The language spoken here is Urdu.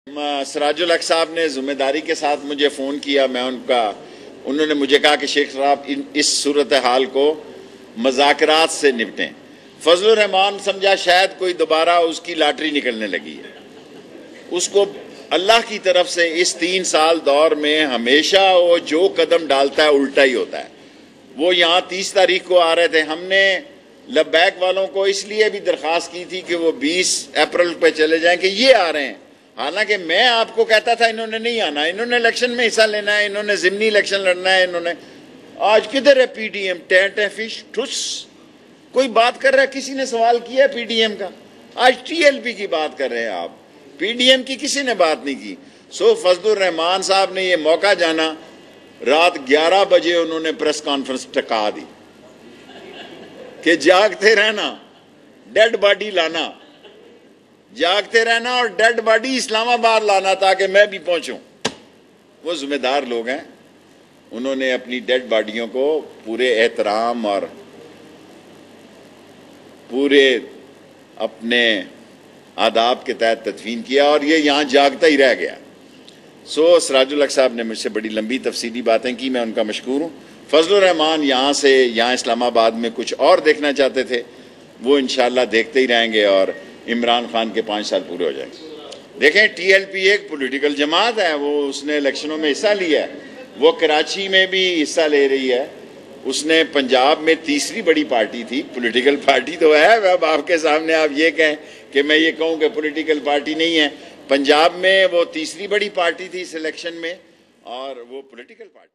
سراج الحق صاحب نے ذمہ داری کے ساتھ مجھے فون کیا، انہوں نے مجھے کہا کہ شیخ صاحب اس صورتحال کو مذاکرات سے نپٹیں۔ فضل الرحمان سمجھا شاید کوئی دوبارہ اس کی لاٹری نکلنے لگی ہے۔ اس کو اللہ کی طرف سے اس 3 سال دور میں ہمیشہ وہ جو قدم ڈالتا ہے الٹا ہی ہوتا ہے۔ وہ یہاں 30 تاریخ کو آ رہے تھے، ہم نے لبیک والوں کو اس لیے بھی درخواست کی تھی کہ وہ 20 اپریل پہ چلے جائیں کہ یہ آ رہے ہیں، حالانکہ میں آپ کو کہتا تھا انہوں نے نہیں آنا، انہوں نے الیکشن میں حصہ لینا ہے، انہوں نے ضمنی الیکشن لڑنا ہے، انہوں نے آج کدھر ہے پی ڈی ایم؟ ٹینٹ ہے فش ٹھس، کوئی بات کر رہا ہے؟ کسی نے سوال کیا ہے پی ڈی ایم کا؟ آج ٹی ایل پی کی بات کر رہے ہیں آپ، پی ڈی ایم کی کسی نے بات نہیں کی۔ فضل الرحمان صاحب نے یہ موقع جانا، رات 11 بجے انہوں نے پریس کانفرنس ٹکا دی کہ جاگتے رہنا، ڈیڈ باڈی لانا، جاگتے رہنا اور ڈیڈ باڈی اسلام آباد لانا تاکہ میں بھی پہنچوں۔ وہ ذمہ دار لوگ ہیں، انہوں نے اپنی ڈیڈ باڈیوں کو پورے احترام اور پورے اپنے آداب کے تحت تدفین کیا، اور یہ یہاں جاگتا ہی رہ گیا۔ سراج الحق صاحب نے مجھ سے بڑی لمبی تفصیلی باتیں کی، میں ان کا مشکور ہوں۔ فضل الرحمان یہاں اسلام آباد میں کچھ اور دیکھنا چاہتے تھے، وہ انشاءاللہ دیکھتے ہی رہیں گے اور عمران خان کے 5 سال پورے ہو جائیں گے۔ دیکھیں، ٹی ایل پی ایک پولیٹیکل جماعت ہے، اس نے الیکشنوں میں حصہ لیا ہے، وہ کراچی میں بھی حصہ لے رہی ہے، اس نے پنجاب میں تیسری بڑی پارٹی تھی، پولیٹیکل پارٹی تو ہے، اب آپ کے سامنے آپ یہ کہیں کہ میں یہ کہوں کہ پولیٹیکل پارٹی نہیں ہے، پنجاب میں وہ تیسری بڑی پارٹی تھی اس الیکشن میں، اور وہ پولیٹیکل پارٹی